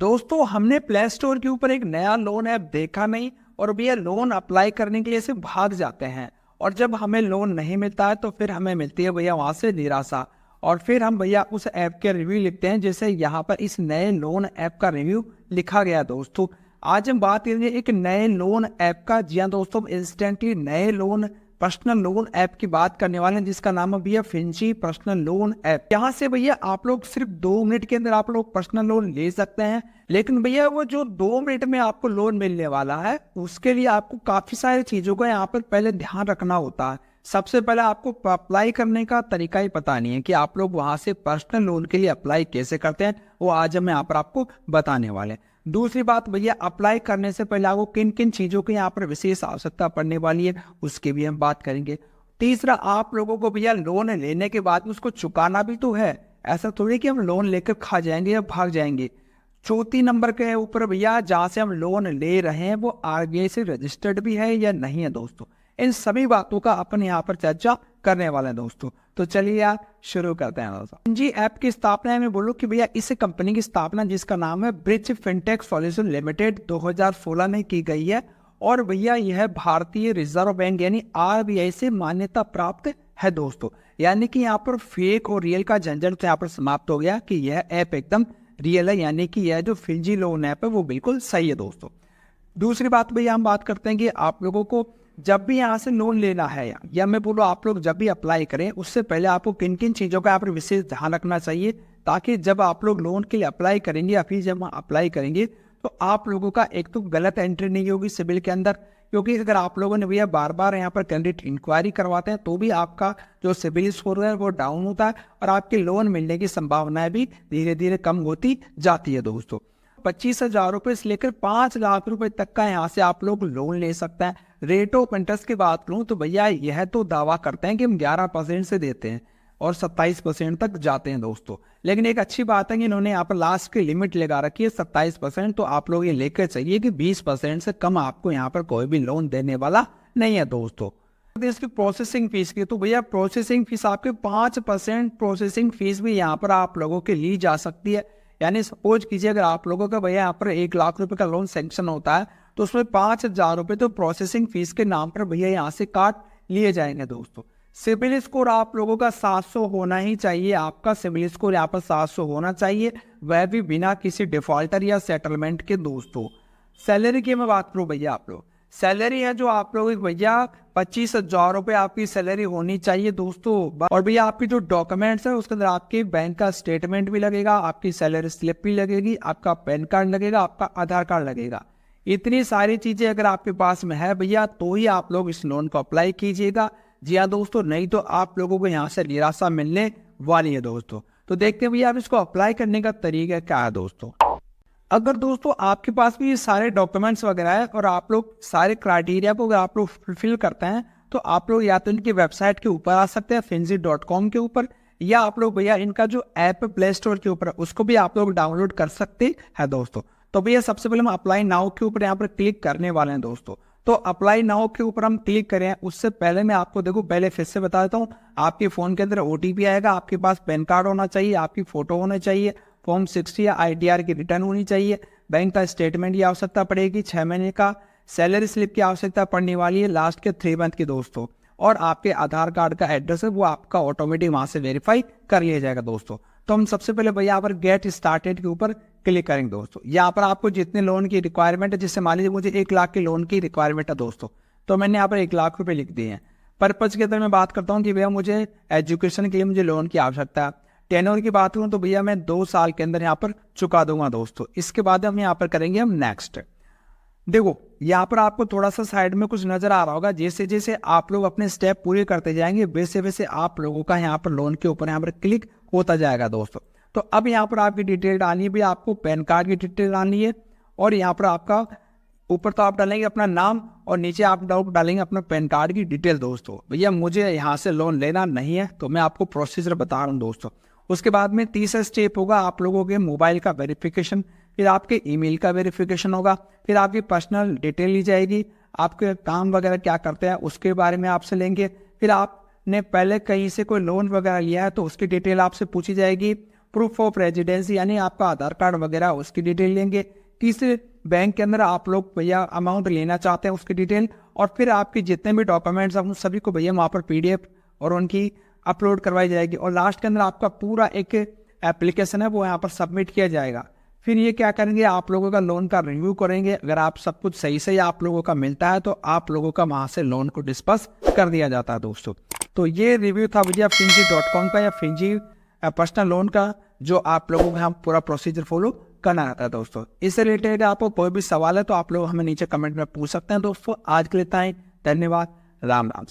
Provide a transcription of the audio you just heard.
दोस्तों हमने play store के ऊपर एक नया लोन ऐप देखा नहीं और भैया लोन अप्लाई करने के लिए से भाग जाते हैं। और जब हमें लोन नहीं मिलता है तो फिर हमें मिलती है भैया वहां से निराशा। और फिर हम भैया उस ऐप के रिव्यू लिखते हैं, जैसे यहाँ पर इस नए लोन ऐप का रिव्यू लिखा गया। दोस्तों आज हम बात करेंगे एक नए लोन ऐप का। जी हाँ दोस्तों, इंस्टेंटली नए लोन पर्सनल लोन ऐप की बात करने वाले हैं, जिसका नाम है भैया फिंची पर्सनल लोन ऐप। यहाँ से भैया आप लोग सिर्फ 2 मिनट के अंदर आप लोग पर्सनल लोन ले सकते हैं। लेकिन भैया वो जो 2 मिनट में आपको लोन मिलने वाला है, उसके लिए आपको काफी सारी चीजों का यहाँ पर पहले ध्यान रखना होता है। सबसे पहले आपको अप्लाई करने का तरीका ही पता नहीं है कि आप लोग वहां से पर्सनल लोन के लिए अप्लाई कैसे करते हैं, वो आज हम यहाँ पर आपको बताने वाले हैं। दूसरी बात भैया, अप्लाई करने से पहले आपको किन किन चीजों की यहाँ पर विशेष आवश्यकता पड़ने वाली है, उसकी भी हम बात करेंगे। तीसरा, आप लोगों को भैया लोन लेने के बाद उसको चुकाना भी तो है, ऐसा थोड़ी कि हम लोन लेकर खा जाएंगे या भाग जाएंगे। चौथी नंबर के ऊपर भैया, जहां से हम लोन ले रहे हैं वो आरबीआई से रजिस्टर्ड भी है या नहीं है दोस्तों। इन सभी बातों का अपन यहाँ पर चर्चा करने वाले हैं दोस्तों। तो चलिए यार शुरू करते हैं दोस्तों। जी ऐप की स्थापना में बोलूं कि भैया इस कंपनी की स्थापना, जिसका नाम है ब्रिज फिनटेक सॉल्यूशन लिमिटेड, 2016 में की गई है। और भैया यह भारतीय रिजर्व बैंक यानी आरबीआई से मान्यता प्राप्त है दोस्तों। यानी कि यहाँ पर फेक और रियल का झंझट यहाँ पर समाप्त हो गया कि यह ऐप एकदम रियल है, यानी कि यह जो फिंजी लोन ऐप है वो बिल्कुल सही है दोस्तों। दूसरी बात भैया हम बात करते हैं कि आप लोगों को जब भी यहाँ से लोन लेना है या मैं बोलूँ आप लोग जब भी अप्लाई करें, उससे पहले आपको किन किन चीज़ों का यहाँ पर विशेष ध्यान रखना चाहिए, ताकि जब आप लोग लोन के लिए अप्लाई करेंगे या फिर जब अप्लाई करेंगे तो आप लोगों का एक तो गलत एंट्री नहीं होगी सिबिल के अंदर। क्योंकि अगर आप लोगों ने भैया बार बार यहाँ पर क्रेडिट इंक्वायरी करवाते हैं तो भी आपका जो सिबिल स्कोर है वो डाउन होता है और आपके लोन मिलने की संभावनाएं भी धीरे धीरे कम होती जाती है दोस्तों। 25,000 रुपए से लेकर 5 लाख रुपए तक का यहाँ से आप लोग लोन ले सकते हैं। रेट ऑफ इंटरेस्ट की बात करूँ तो भैया यह तो दावा करते हैं कि हम 11% से देते हैं और 27% तक जाते हैं दोस्तों। लेकिन एक अच्छी बात है कि इन्होंने यहाँ पर लास्ट की लिमिट लगा रखी है 27%। तो आप लोग ये लेकर चाहिए कि 20% से कम आपको यहाँ पर कोई भी लोन देने वाला नहीं है दोस्तों। इसकी प्रोसेसिंग फीस की तो भैया प्रोसेसिंग फीस आपके 5% प्रोसेसिंग फीस भी यहाँ पर आप लोगों के ली जा सकती है। यानी सपोज कीजिए अगर आप लोगों का भैया यहाँ पर 1 लाख रुपए का लोन सैंक्शन होता है तो उसमें 5,000 रुपए तो प्रोसेसिंग फीस के नाम पर भैया यहाँ से काट लिए जाएंगे दोस्तों। सिबिल स्कोर आप लोगों का 700 होना ही चाहिए। आपका सिबिल स्कोर यहाँ पर 700 होना चाहिए, वह भी बिना किसी डिफॉल्टर या सेटलमेंट के दोस्तों। सैलरी की मैं बात करूँ भैया, आप लोग सैलरी है जो आप लोगों की भैया 25,000 रुपए आपकी सैलरी होनी चाहिए दोस्तों। और भैया आपकी जो डॉक्यूमेंट्स है उसके अंदर आपके बैंक का स्टेटमेंट भी लगेगा, आपकी सैलरी स्लिप भी लगेगी, आपका पैन कार्ड लगेगा, आपका आधार कार्ड लगेगा। इतनी सारी चीजें अगर आपके पास में है भैया तो ही आप लोग इस लोन को अप्लाई कीजिएगा। जी हाँ दोस्तों, नहीं तो आप लोगों को यहाँ से निराशा मिलने वाली है दोस्तों। तो देखते हैं भैया आप इसको अप्लाई करने का तरीका क्या है दोस्तों। अगर दोस्तों आपके पास भी ये सारे डॉक्यूमेंट्स वगैरह है और आप लोग सारे क्राइटेरिया को अगर आप लोग फुलफिल करते हैं तो आप लोग या तो इनकी वेबसाइट के ऊपर आ सकते हैं finji.com के ऊपर, या आप लोग भैया इनका जो ऐप प्ले स्टोर के ऊपर उसको भी आप लोग डाउनलोड कर सकते हैं दोस्तों। तो भैया सबसे पहले हम अप्लाई नाउ के ऊपर यहाँ पर क्लिक करने वाले हैं दोस्तों। तो अप्लाई नाउ के ऊपर हम क्लिक करें उससे पहले मैं आपको देखो पहले फिर से बता देता हूँ। आपके फोन के अंदर OTP आएगा, आपके पास पैन कार्ड होना चाहिए, आपकी फोटो होना चाहिए, फॉर्म 60 या ITR की रिटर्न होनी चाहिए, बैंक का स्टेटमेंट की आवश्यकता पड़ेगी 6 महीने का, सैलरी स्लिप की आवश्यकता पड़ने वाली है लास्ट के 3 मंथ की दोस्तों, और आपके आधार कार्ड का एड्रेस है वो आपका ऑटोमेटिक वहां से वेरीफाई कर लिया जाएगा दोस्तों। तो हम सबसे पहले भैया यहाँ पर गेट स्टार्टेड के ऊपर क्लिक करेंगे दोस्तों। यहाँ पर आपको जितने लोन की रिक्वायरमेंट है, जैसे मान लीजिए मुझे 1 लाख के लोन की रिक्वायरमेंट है दोस्तों, तो मैंने यहाँ पर 1 लाख रुपए लिख दिए हैं। पर्पज के अंदर मैं बात करता हूँ कि भैया मुझे एजुकेशन के लिए मुझे लोन की आवश्यकता है। टेनर की बात करूँ तो भैया मैं 2 साल के अंदर यहाँ पर चुका दूंगा दोस्तों। इसके बाद हम यहाँ पर करेंगे हम नेक्स्ट। देखो यहाँ पर आपको थोड़ा सा साइड में कुछ नजर आ रहा होगा, जैसे जैसे आप लोग अपने स्टेप पूरे करते जाएंगे वैसे वैसे आप लोगों का यहाँ पर लोन के ऊपर यहाँ पर क्लिक होता जाएगा दोस्तों। तो अब यहाँ पर आपकी डिटेल डालनी है भैया, आपको पैन कार्ड की डिटेल डालनी है और यहाँ पर आपका ऊपर तो आप डालेंगे अपना नाम और नीचे आप डालेंगे अपना पैन कार्ड की डिटेल दोस्तों। भैया मुझे यहाँ से लोन लेना नहीं है तो मैं आपको प्रोसीजर बता रहा हूँ दोस्तों। उसके बाद में तीसरा स्टेप होगा आप लोगों के मोबाइल का वेरिफिकेशन, फिर आपके ईमेल का वेरिफिकेशन होगा, फिर आपकी पर्सनल डिटेल ली जाएगी, आपके काम वगैरह क्या करते हैं उसके बारे में आपसे लेंगे, फिर आपने पहले कहीं से कोई लोन वगैरह लिया है तो उसकी डिटेल आपसे पूछी जाएगी, प्रूफ ऑफ रेजिडेंसी यानी आपका आधार कार्ड वगैरह उसकी डिटेल लेंगे। तीसरे बैंक के अंदर आप लोग भैया अमाउंट लेना चाहते हैं उसकी डिटेल, और फिर आपके जितने भी डॉक्यूमेंट्स हैं उन सभी को भैया वहाँ पर PDF और उनकी अपलोड करवाई जाएगी। और लास्ट के अंदर आपका पूरा एक एप्लीकेशन है वो यहाँ पर सबमिट किया जाएगा। फिर ये क्या करेंगे, आप लोगों का लोन का रिव्यू करेंगे। अगर आप सब कुछ सही से आप लोगों का मिलता है तो आप लोगों का वहाँ से लोन को डिस्पर्स कर दिया जाता है दोस्तों। तो ये रिव्यू था भैया Finji.com का या Finji पर्सनल लोन का, जो आप लोगों को हम पूरा प्रोसीजर फॉलो करना रहता है दोस्तों। इससे रिलेटेड आपको कोई भी सवाल है तो आप लोग हमें नीचे कमेंट में पूछ सकते हैं दोस्तों। आज के लिए इतना ही, धन्यवाद, राम राम।